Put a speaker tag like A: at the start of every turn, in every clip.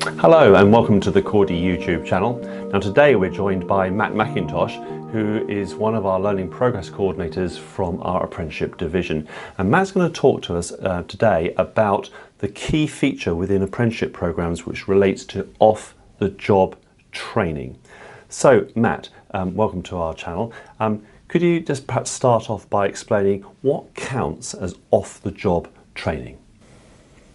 A: Hello and welcome to the Cordie YouTube channel. Now today we're joined by Matt McIntosh, who is one of our learning progress coordinators from our apprenticeship division. And Matt's going to talk to us today about the key feature within apprenticeship programs which relates to off-the-job training. So Matt, welcome to our channel. Could you just perhaps start off by explaining what counts as off-the-job training?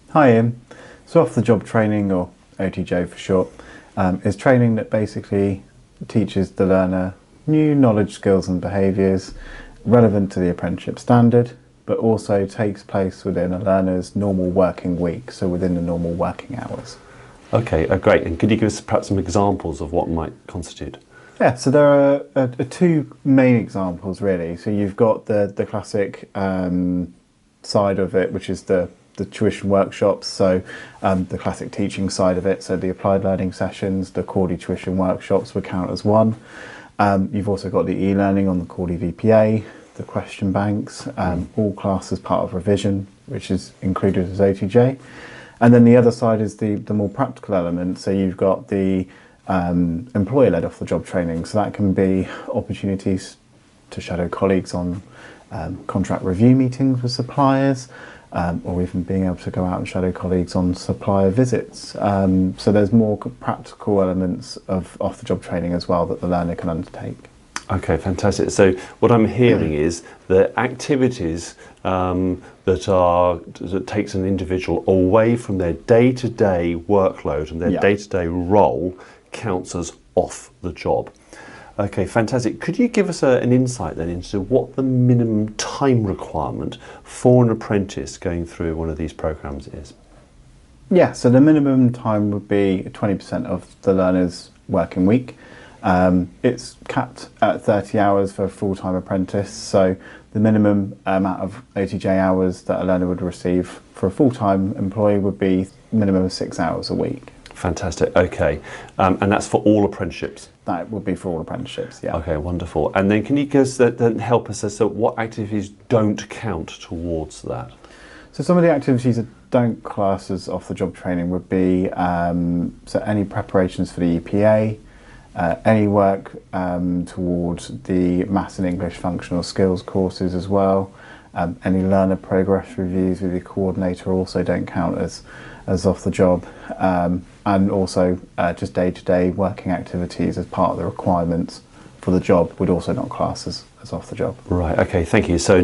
B: Hi Ian. So off-the-job training, or OTJ for short, is training that basically teaches the learner new knowledge, skills and behaviours relevant to the apprenticeship standard, but also takes place within a learner's normal working week, so within the normal working hours.
A: Okay, great. And could you give us perhaps some examples of what might constitute?
B: Yeah, so there are two main examples really. So you've got the classic side of it, which is the tuition workshops, so the classic teaching side of it, so the applied learning sessions, the Cordie tuition workshops would count as one. You've also got the e-learning on the Cordie VPA, the question banks, all classed as part of revision, which is included as OTJ. And then the other side is the more practical element, so you've got the employer-led off-the-job training, so that can be opportunities to shadow colleagues on contract review meetings with suppliers, or even being able to go out and shadow colleagues on supplier visits. So there's more practical elements of off-the-job training as well that the learner can undertake.
A: Okay, fantastic. So what I'm hearing is that activities that takes an individual away from their day-to-day workload and their day-to-day role counts as off the job. Okay, fantastic. Could you give us an insight then into what the minimum time requirement for an apprentice going through one of these programs is?
B: Yeah, so the minimum time would be 20% of the learner's working week. It's capped at 30 hours for a full-time apprentice, so the minimum amount of OTJ hours that a learner would receive for a full-time employee would be a minimum of 6 hours a week.
A: Fantastic, okay. And that's for all apprenticeships?
B: That would be for all apprenticeships, yeah.
A: Okay, wonderful. And then can you just then help us as to what activities don't count towards that?
B: So some of the activities that don't class as off-the-job training would be so any preparations for the EPA, any work towards the Maths and English functional skills courses as well. Any learner progress reviews with your coordinator also don't count as off the job, and also just day-to-day working activities as part of the requirements for the job would also not class as off the job. Right,
A: okay, thank you. So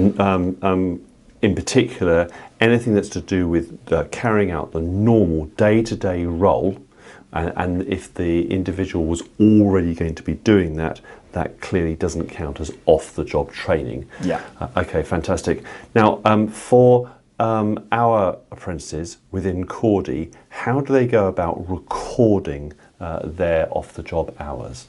A: in particular, anything that's to do with carrying out the normal day-to-day role, and if the individual was already going to be doing that, that clearly doesn't count as off-the-job training.
B: Yeah.
A: Okay, fantastic. Now, for our apprentices within Cordie, how do they go about recording their off-the-job hours?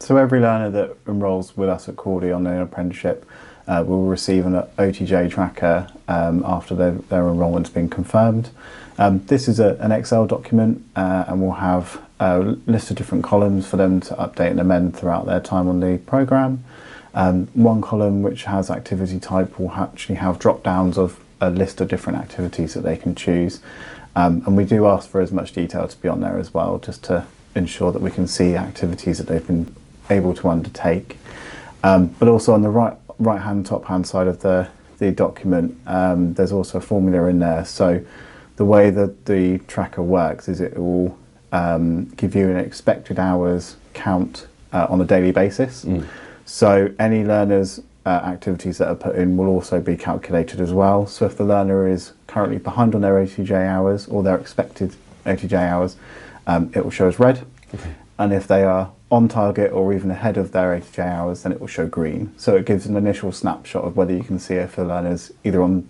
B: So every learner that enrolls with us at Cordie on their apprenticeship will receive an OTJ tracker after their enrolment's been confirmed. This is an Excel document and will have a list of different columns for them to update and amend throughout their time on the programme. One column which has activity type will actually have drop downs of a list of different activities that they can choose, and we do ask for as much detail to be on there as well, just to ensure that we can see activities that they've been able to undertake. But also on the right hand top hand side of the document, there's also a formula in there. So the way that the tracker works is it will give you an expected hours count on a daily basis. So any learners' activities that are put in will also be calculated as well. So if the learner is currently behind on their OTJ hours or their expected OTJ hours, it will show as red. Okay. And if they are on target or even ahead of their OTJ hours, then it will show green. So it gives an initial snapshot of whether you can see if the learner's either on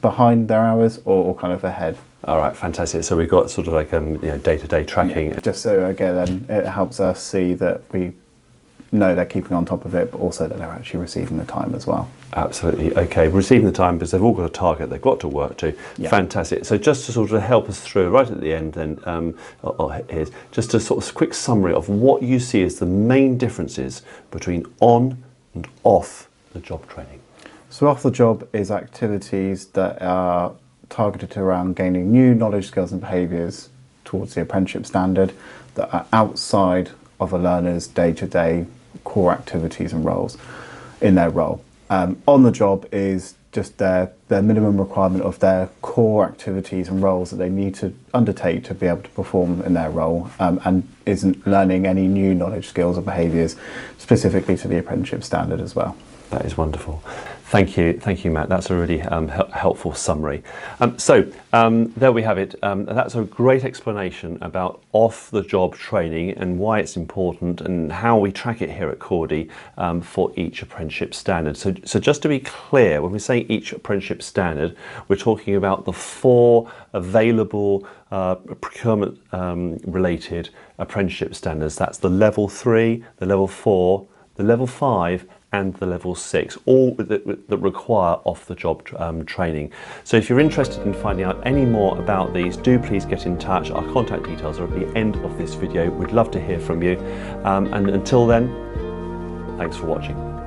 B: behind their hours or kind of ahead.
A: All right, fantastic. So we've got sort of like day-to-day tracking.
B: Yeah, just so again, it helps us see that we know they're keeping on top of it, but also that they're actually receiving the time as well.
A: Absolutely. Okay, receiving the time because they've all got a target they've got to work to. Yeah. Fantastic. So just to sort of help us through right at the end then, here's just a sort of quick summary of what you see as the main differences between on and off the job training.
B: So off the job is activities that are targeted around gaining new knowledge, skills and behaviours towards the apprenticeship standard that are outside of a learner's day-to-day core activities and roles in their role. On the job is just their minimum requirement of their core activities and roles that they need to undertake to be able to perform in their role, and isn't learning any new knowledge, skills or behaviours specifically to the apprenticeship standard as well.
A: That is wonderful. Thank you, Matt. That's a really helpful summary. There we have it. That's a great explanation about off-the-job training and why it's important and how we track it here at Cordie for each apprenticeship standard. So just to be clear, when we say each apprenticeship standard, we're talking about the 4 available procurement related apprenticeship standards. That's the level 3, the level 4, the level 5, and the level 6, all that require off-the-job training. So if you're interested in finding out any more about these, do please get in touch. Our contact details are at the end of this video. We'd love to hear from you. And until then, thanks for watching.